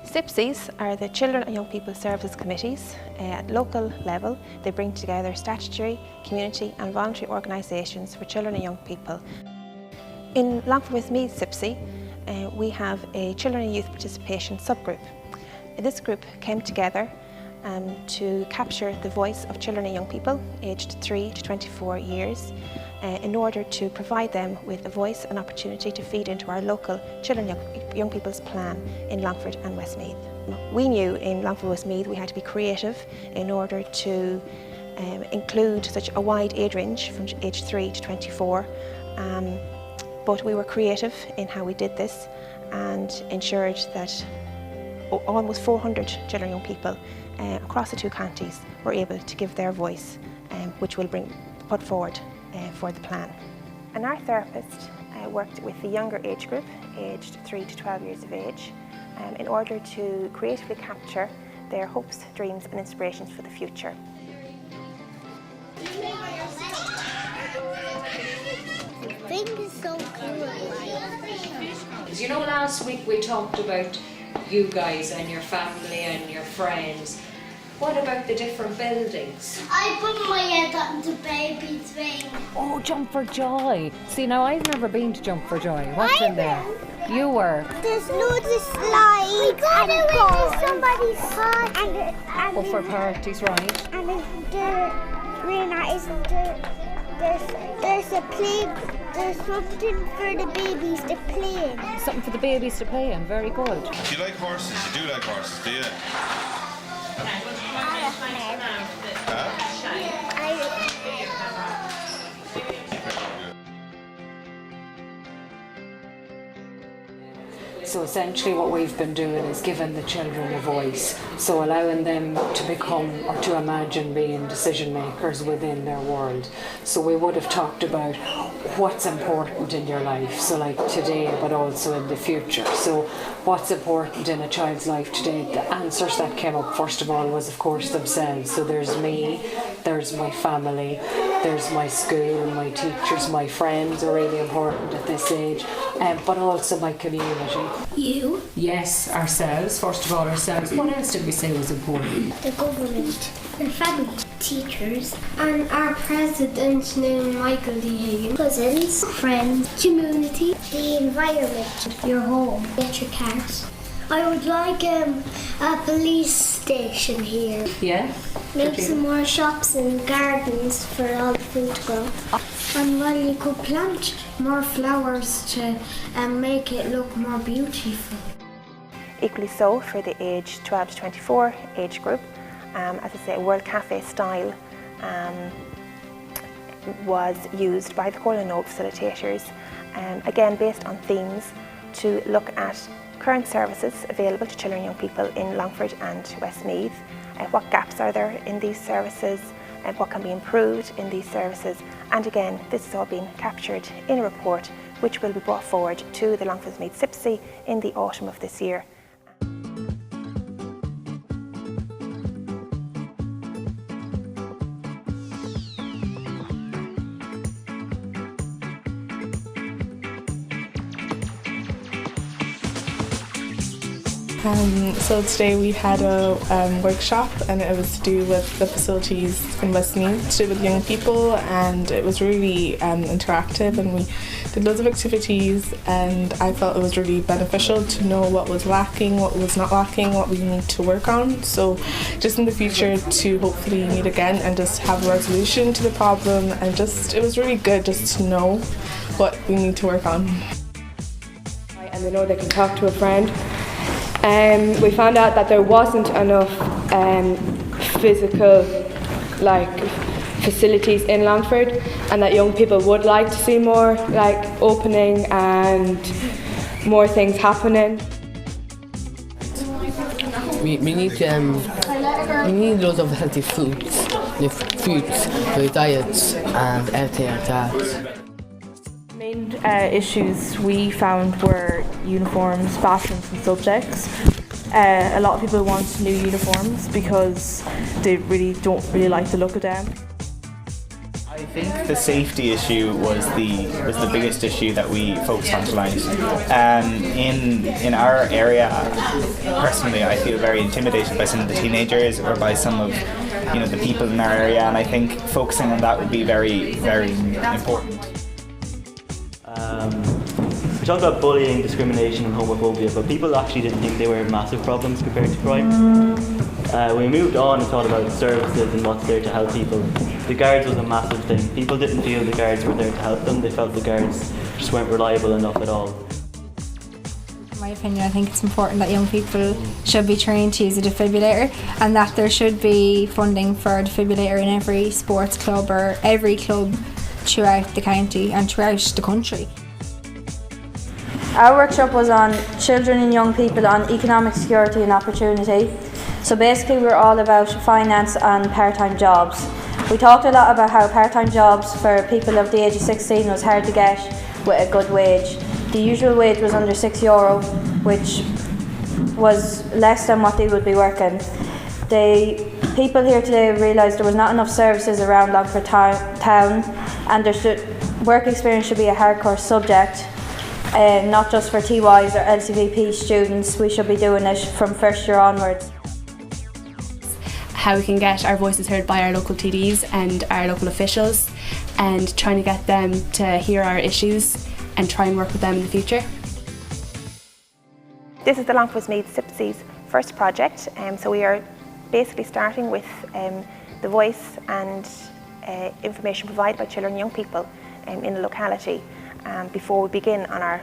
CYPSCs are the Children and Young People Services Committees at local level. They bring together statutory, community and voluntary organisations for children and young people. In Longford Westmeath CYPSC, we have a Children and Youth Participation subgroup. This group came together to capture the voice of children and young people aged 3 to 24 years in order to provide them with a voice and opportunity to feed into our local Children and Young People's plan in Longford and Westmeath. We knew in Longford Westmeath we had to be creative in order to include such a wide age range from age 3 to 24, but we were creative in how we did this and ensured that almost 400 children and young people across the two counties were able to give their voice, which will put forward for the plan. And our therapist worked with the younger age group, aged 3 to 12 years of age, in order to creatively capture their hopes, dreams and inspirations for the future. I think it's so cool. You know, last week we talked about you guys and your family and your friends. What about the different buildings? I put my head on the baby thing. Oh, Jump for Joy. See, now I've never been to Jump for Joy. What's in there? You were. There's loads of slides. We got it with somebody's party. Oh, for parties, right? And there's a play. There's something for the babies to play in. Something for the babies to play in. Very good. Do you like horses? You do like horses, do you? So essentially what we've been doing is giving the children a voice, so allowing them to become or to imagine being decision makers within their world. So we would have talked about what's important in your life, so like today but also in the future. So what's important in a child's life today? The answers that came up first of all was of course themselves. So there's me, there's my family, there's my school, my teachers, my friends are really important at this age, but also my community. You? Yes, ourselves, first of all ourselves. What else did we say was important? The government. The family. Teachers. And our president named Michael D. Hagan. Cousins. Friends. Community. The environment. Your home. Electric cars. I would like a police station here. Yeah? Make some more shops and gardens for all the food to grow. And well, you could plant more flowers to make it look more beautiful. Equally so for the age 12 to 24 age group, as I say, a World Cafe style was used by the Corlin Note facilitators, again based on themes to look at current services available to children and young people in Longford and Westmeath. What gaps are there in these services and what can be improved in these services, and again this is all being captured in a report which will be brought forward to the Longford Westmeath CYPSC in the autumn of this year. So today we had a workshop, and it was to do with the facilities in Westmeath, to do with young people, and it was really interactive, and we did loads of activities, and I felt it was really beneficial to know what was lacking, what was not lacking, what we need to work on. So just in the future to hopefully meet again and just have a resolution to the problem, and just it was really good just to know what we need to work on. And they know they can talk to a friend. We found out that there wasn't enough physical facilities in Longford, and that young people would like to see more opening and more things happening. We need loads of healthy foods, the diets and everything like that. Main issues we found were uniforms, bathrooms and subjects. A lot of people want new uniforms because they don't really like the look of them. I think the safety issue was the biggest issue that we focused on tonight. In our area, personally, I feel very intimidated by some of the teenagers or by some of the people in our area, and I think focusing on that would be very, very important. We talked about bullying, discrimination and homophobia, but people actually didn't think they were massive problems compared to crime. We moved on and thought about services and what's there to help people. The guards was a massive thing. People didn't feel the guards were there to help them, they felt the guards just weren't reliable enough at all. In my opinion, I think it's important that young people should be trained to use a defibrillator, and that there should be funding for a defibrillator in every sports club or every club throughout the county and throughout the country. Our workshop was on children and young people on economic security and opportunity. So basically we're all about finance and part-time jobs. We talked a lot about how part-time jobs for people of the age of 16 was hard to get with a good wage. The usual wage was under €6, which was less than what they would be working. The people here today realised there was not enough services around Longford town, and work experience should be a hardcore subject. Not just for TYs or LCVP students, we should be doing it from first year onwards. How we can get our voices heard by our local TDs and our local officials, and trying to get them to hear our issues and try and work with them in the future. This is the Westmeath CYPSC's first project, so we are basically starting with the voice and information provided by children and young people in the locality before we begin on our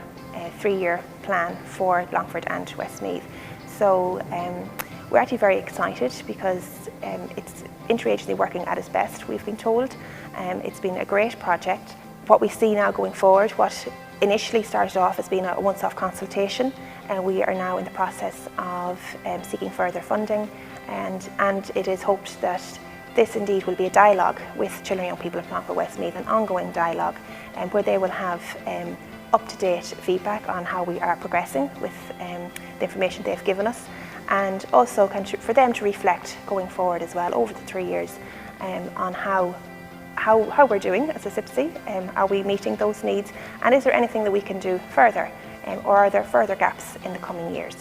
3-year plan for Longford and Westmeath. So we're actually very excited because it's interagency working at its best, we've been told. It's been a great project. What we see now going forward, what initially started off as being a once-off consultation, and we are now in the process of seeking further funding, and it is hoped that this indeed will be a dialogue with children and young people of Longford Westmeath, an ongoing dialogue where they will have up-to-date feedback on how we are progressing with the information they've given us, and also for them to reflect going forward as well over the 3 years on how we're doing as a CYPSC. Are we meeting those needs, and is there anything that we can do further, or are there further gaps in the coming years?